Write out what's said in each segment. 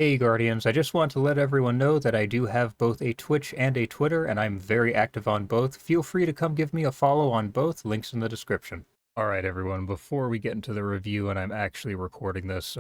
Hey Guardians, I just want to let everyone know that I do have both a Twitch and a Twitter, and I'm very active on both. Feel free to come give me a follow on both, links in the description. Alright everyone, before we get into the review, and I'm actually recording this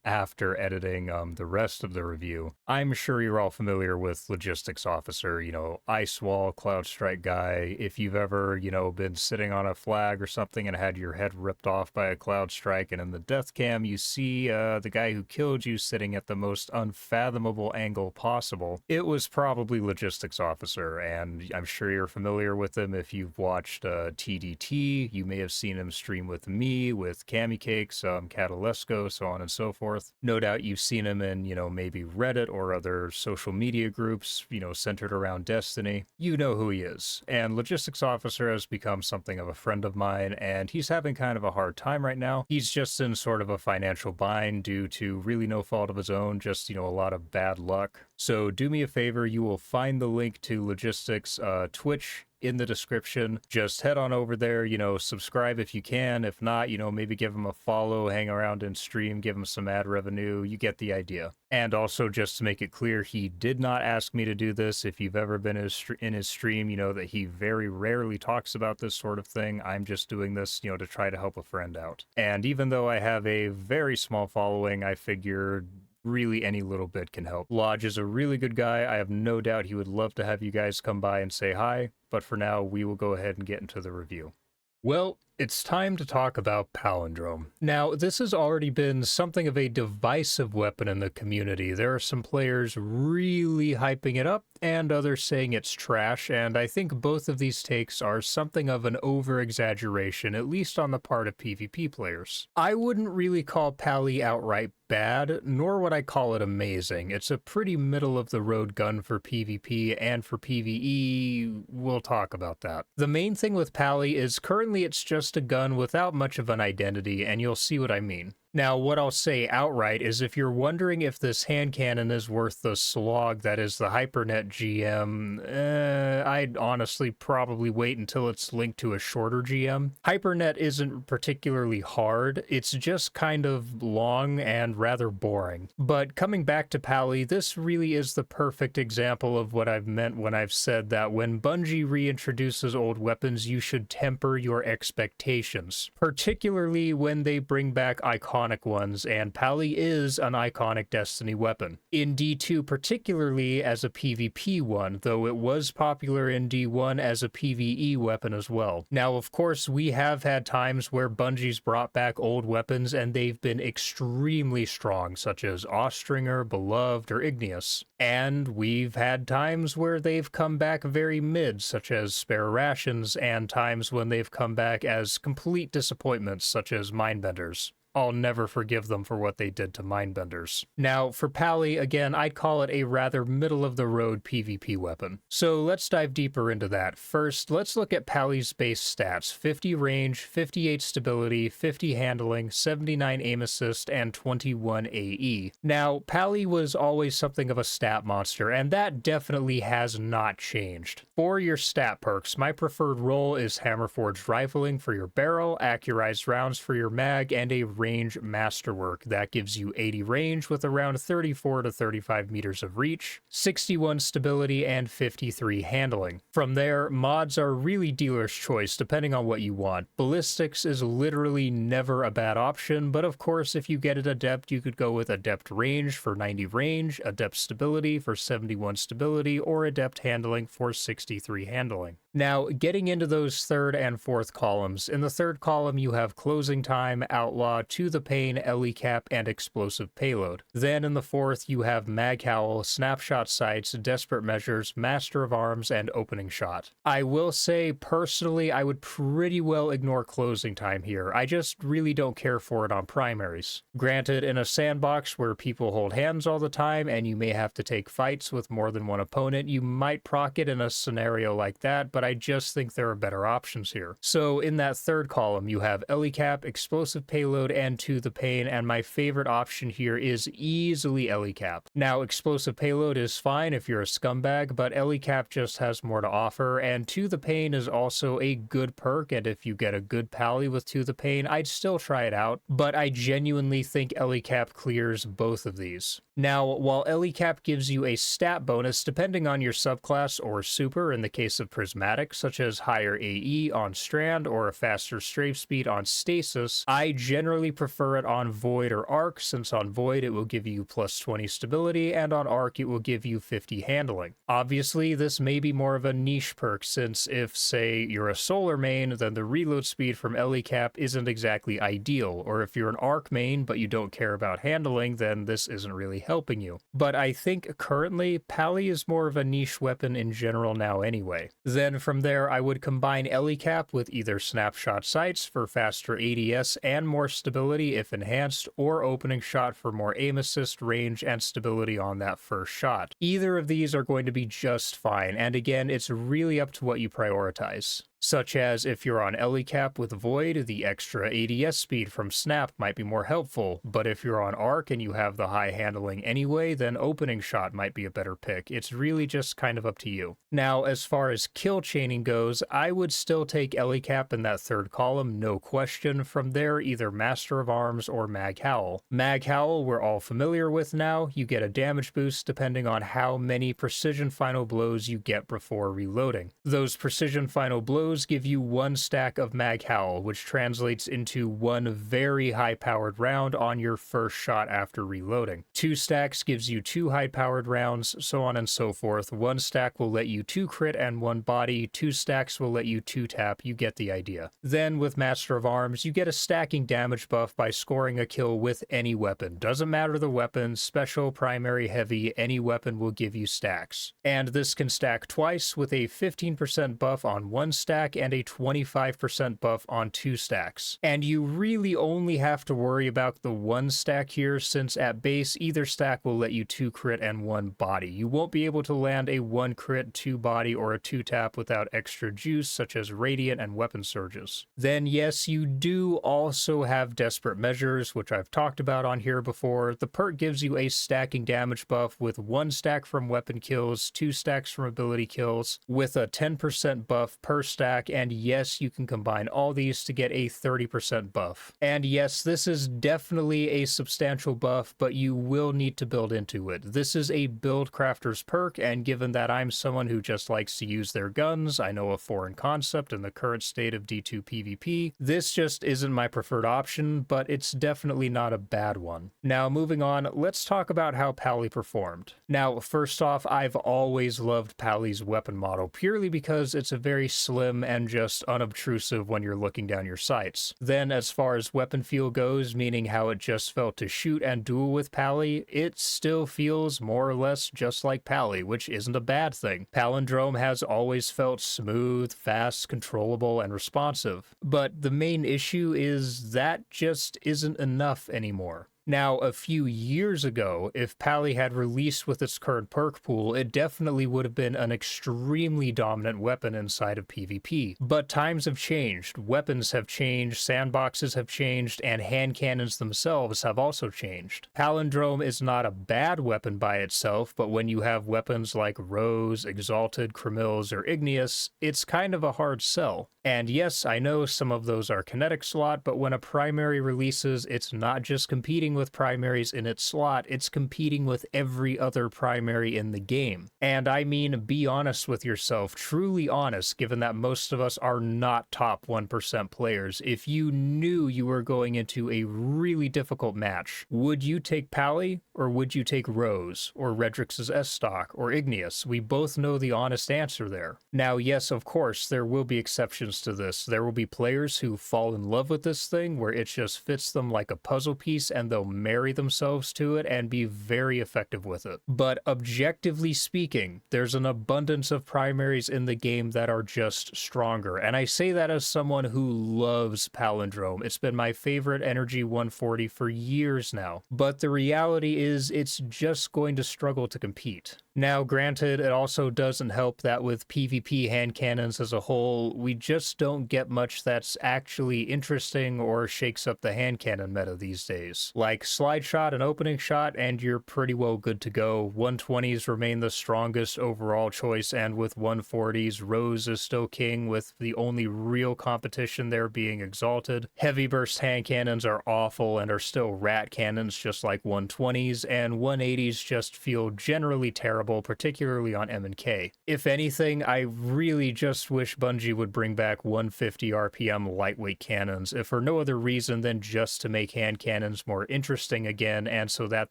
after editing the rest of the review, I'm sure you're all familiar with Logistics Officer, Ice Wall, Cloud Strike guy. If you've ever, been sitting on a flag or something and had your head ripped off by a Cloud Strike, and in the death cam you see the guy who killed you sitting at the most unfathomable angle possible, it was probably Logistics Officer, and I'm sure you're familiar with him if you've watched TDT. You may have seen him stream with me, with Cammy Cakes, Catalesco, so on and so forth. No doubt you've seen him in, maybe Reddit or other social media groups, centered around Destiny. You know who he is. And Logistics Officer has become something of a friend of mine, and he's having kind of a hard time right now. He's just in sort of a financial bind due to really no fault of his own, just, a lot of bad luck. So do me a favor, you will find the link to Logistics Twitch in the description. Just head on over there, subscribe if you can. If not, maybe give him a follow, hang around and stream, give him some ad revenue. You get the idea. And also, just to make it clear, he did not ask me to do this. If you've ever been in his stream, you know that he very rarely talks about this sort of thing. I'm just doing this, to try to help a friend out. And even though I have a very small following, I figured really any little bit can help. Lodge is a really good guy. I have no doubt he would love to have you guys come by and say hi, but for now, we will go ahead and get into the review. Well, it's time to talk about Palindrome. Now, this has already been something of a divisive weapon in the community. There are some players really hyping it up, and others saying it's trash, and I think both of these takes are something of an over-exaggeration, at least on the part of PvP players. I wouldn't really call Pally outright bad, nor would I call it amazing. It's a pretty middle-of-the-road gun for PvP, and for PvE, we'll talk about that. The main thing with Pally is currently it's just a gun without much of an identity, and you'll see what I mean. Now, what I'll say outright is if you're wondering if this hand cannon is worth the slog that is the Hypernet GM, I'd honestly probably wait until it's linked to a shorter GM. Hypernet isn't particularly hard, it's just kind of long and rather boring. But coming back to Pally, this really is the perfect example of what I've meant when I've said that when Bungie reintroduces old weapons, you should temper your expectations, particularly when they bring back iconic ones, and Pally is an iconic Destiny weapon. In D2 particularly as a PvP one, though it was popular in D1 as a PvE weapon as well. Now, of course, we have had times where Bungie's brought back old weapons and they've been extremely strong, such as Austringer, Beloved, or Igneous. And we've had times where they've come back very mid, such as Spare Rations, and times when they've come back as complete disappointments, such as Mindbenders. I'll never forgive them for what they did to Mindbenders. Now, for Pally, again, I'd call it a rather middle-of-the-road PvP weapon. So let's dive deeper into that. First, let's look at Pally's base stats: 50 range, 58 stability, 50 handling, 79 aim assist, and 21 AE. Now, Pally was always something of a stat monster, and that definitely has not changed. For your stat perks, my preferred role is Hammerforged Rifling for your barrel, Accurized Rounds for your mag, and a range masterwork. That gives you 80 range with around 34 to 35 meters of reach, 61 stability, and 53 handling. From there, mods are really dealer's choice depending on what you want. Ballistics is literally never a bad option, but of course if you get it adept, you could go with adept range for 90 range, adept stability for 71 stability, or adept handling for 63 handling. Now, getting into those third and fourth columns. In the third column, you have Closing Time, Outlaw, To the Pain, LE Cap, and Explosive Payload. Then in the fourth, you have Mag Howl, Snapshot Sights, Desperate Measures, Master of Arms, and Opening Shot. I will say, personally, I would pretty well ignore Closing Time here. I just really don't care for it on primaries. Granted, in a sandbox where people hold hands all the time, and you may have to take fights with more than one opponent, you might proc it in a scenario like that, but I just think there are better options here. So in that third column, you have LE Cap, Explosive Payload, and To the Pain, and my favorite option here is easily LE Cap. Now, Explosive Payload is fine if you're a scumbag, but LE Cap just has more to offer, and To the Pain is also a good perk, and if you get a good Pally with To the Pain, I'd still try it out, but I genuinely think LE Cap clears both of these. Now, while Cap gives you a stat bonus depending on your subclass or super in the case of Prismatic, such as higher AE on Strand or a faster strafe speed on Stasis, I generally prefer it on Void or Arc, since on Void it will give you plus 20 stability, and on Arc it will give you 50 handling. Obviously, this may be more of a niche perk, since if, say, you're a Solar main, then the reload speed from Cap isn't exactly ideal, or if you're an Arc main but you don't care about handling, then this isn't really helping you. But I think currently, Pally is more of a niche weapon in general now anyway. Then from there, I would combine Cap with either Snapshot Sights for faster ADS and more stability if enhanced, or Opening Shot for more aim assist, range, and stability on that first shot. Either of these are going to be just fine, and again, it's really up to what you prioritize. Such as if you're on Cap with Void, the extra ADS speed from Snap might be more helpful, but if you're on Arc and you have the high handling anyway, then Opening Shot might be a better pick. It's really just kind of up to you. Now, as far as kill chaining goes, I would still take Cap in that third column, no question. From there, either Master of Arms or Mag Howl. Mag Howl we're all familiar with now. You get a damage boost depending on how many precision final blows you get before reloading. Those precision final blows give you 1 stack of Mag Howl, which translates into 1 very high-powered round on your first shot after reloading. 2 stacks gives you 2 high-powered rounds, so on and so forth. 1 stack will let you 2 crit and 1 body, 2 stacks will let you 2 tap, you get the idea. Then with Master of Arms, you get a stacking damage buff by scoring a kill with any weapon. Doesn't matter the weapon, special, primary, heavy, any weapon will give you stacks. And this can stack twice with a 15% buff on 1 stack and a 25% buff on 2 stacks. And you really only have to worry about the 1 stack here, since at base either stack will let you 2 crit and 1 body. You won't be able to land a 1 crit, 2 body, or a 2 tap without extra juice such as Radiant and Weapon Surges. Then yes, you do also have Desperate Measures, which I've talked about on here before. The perk gives you a stacking damage buff with 1 stack from weapon kills, 2 stacks from ability kills, with a 10% buff per stack, and yes, you can combine all these to get a 30% buff. And yes, this is definitely a substantial buff, but you will need to build into it. This is a build crafter's perk, and given that I'm someone who just likes to use their guns, I know a foreign concept in the current state of D2 PvP, this just isn't my preferred option, but it's definitely not a bad one. Now moving on, let's talk about how Pally performed. Now first off, I've always loved Pally's weapon model, purely because it's a very slim and just unobtrusive when you're looking down your sights. Then as far as weapon feel goes, meaning how it just felt to shoot and duel with Pally, it still feels more or less just like Pally, which isn't a bad thing. Palindrome has always felt smooth, fast, controllable, and responsive. But the main issue is that just isn't enough anymore. Now, a few years ago, if Pally had released with its current perk pool, it definitely would have been an extremely dominant weapon inside of PvP. But times have changed, weapons have changed, sandboxes have changed, and hand cannons themselves have also changed. Palindrome is not a bad weapon by itself, but when you have weapons like Rose, Exalted, Cremils, or Igneous, it's kind of a hard sell. And yes, I know some of those are kinetic slot, but when a primary releases, it's not just competing with primaries in its slot, it's competing with every other primary in the game. And I mean, be honest with yourself, truly honest, given that most of us are not top 1% players. If you knew you were going into a really difficult match, would you take Pally, or would you take Rose, or Redrix's S-Stock, or Igneous? We both know the honest answer there. Now, yes, of course, there will be exceptions to this. There will be players who fall in love with this thing, where it just fits them like a puzzle piece, and they'll marry themselves to it and be very effective with it. But objectively speaking, there's an abundance of primaries in the game that are just stronger, and I say that as someone who loves Palindrome. It's been my favorite Energy 140 for years now, but the reality is it's just going to struggle to compete. Now, granted, it also doesn't help that with PvP hand cannons as a whole, we just don't get much that's actually interesting or shakes up the hand cannon meta these days. Like slide shot and opening shot, and you're pretty well good to go. 120s remain the strongest overall choice, and with 140s, Rose is still king, with the only real competition there being Exalted. Heavy burst hand cannons are awful and are still rat cannons just like 120s, and 180s just feel generally terrible, particularly on M&K. If anything, I really just wish Bungie would bring back 150 RPM lightweight cannons, if for no other reason than just to make hand cannons more interesting again, and so that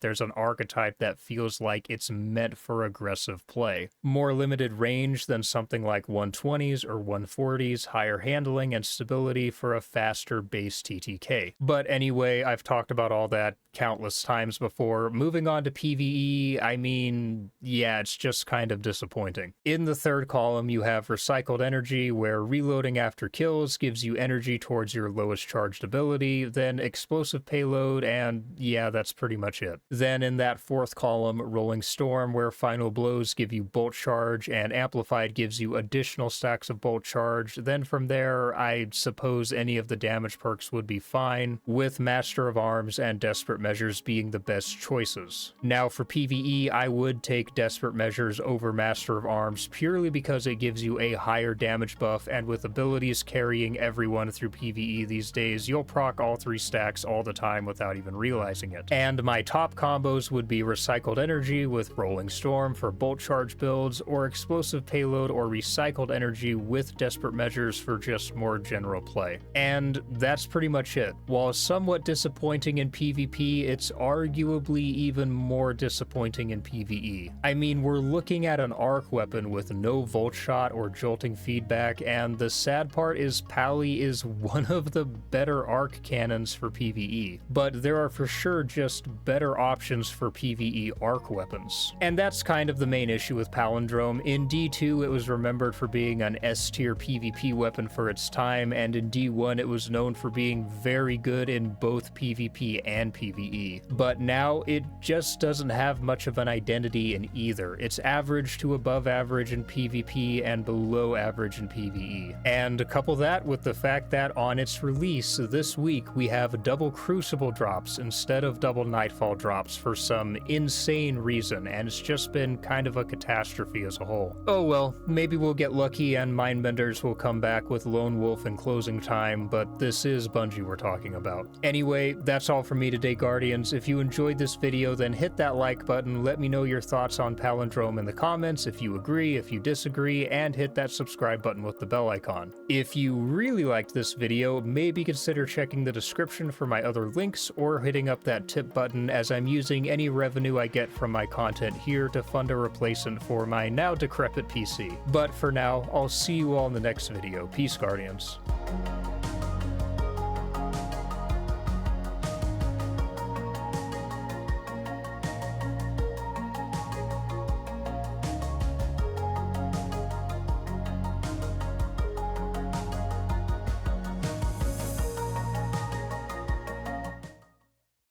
there's an archetype that feels like it's meant for aggressive play. More limited range than something like 120s or 140s, higher handling and stability for a faster base TTK. But anyway, I've talked about all that countless times before. Moving on to PvE, I mean, yeah, it's just kind of disappointing. In the third column, you have recycled energy, where reloading after kills gives you energy towards your lowest charged ability, then explosive payload, and yeah, that's pretty much it. Then in that fourth column, rolling storm, where final blows give you bolt charge, and amplified gives you additional stacks of bolt charge. Then from there, I suppose any of the damage perks would be fine, with Master of Arms and Desperate Measures being the best choices. Now for PvE, I would take Desperate Measures over Master of Arms purely because it gives you a higher damage buff, and with abilities carrying everyone through PvE these days, you'll proc all three stacks all the time without even realizing it. And my top combos would be Recycled Energy with Rolling Storm for bolt charge builds, or Explosive Payload or Recycled Energy with Desperate Measures for just more general play. And that's pretty much it. While somewhat disappointing in PvP, it's arguably even more disappointing in PvE. I mean, we're looking at an arc weapon with no volt shot or jolting feedback, and the sad part is Pally is one of the better arc cannons for PvE, but there are for sure just better options for PvE arc weapons. And that's kind of the main issue with Palindrome. In D2, it was remembered for being an S-tier PvP weapon for its time, and in D1, it was known for being very good in both PvP and PvE. But now, it just doesn't have much of an identity in either. It's average to above average in PvP and below average in PvE. And couple that with the fact that on its release this week, we have double Crucible drops instead of double Nightfall drops for some insane reason, and it's just been kind of a catastrophe as a whole. Oh well, maybe we'll get lucky and Mindbenders will come back with Lone Wolf in closing time, but this is Bungie we're talking about. Anyway, that's all for me today, Guardians. If you enjoyed this video, then hit that like button, let me know your thoughts on Palindrome in the comments, if you agree, if you disagree, and hit that subscribe button with the bell icon. If you really liked this video, maybe consider checking the description for my other links, or hitting up that tip button, as I'm using any revenue I get from my content here to fund a replacement for my now decrepit PC. But for now, I'll see you all in the next video. Peace, Guardians.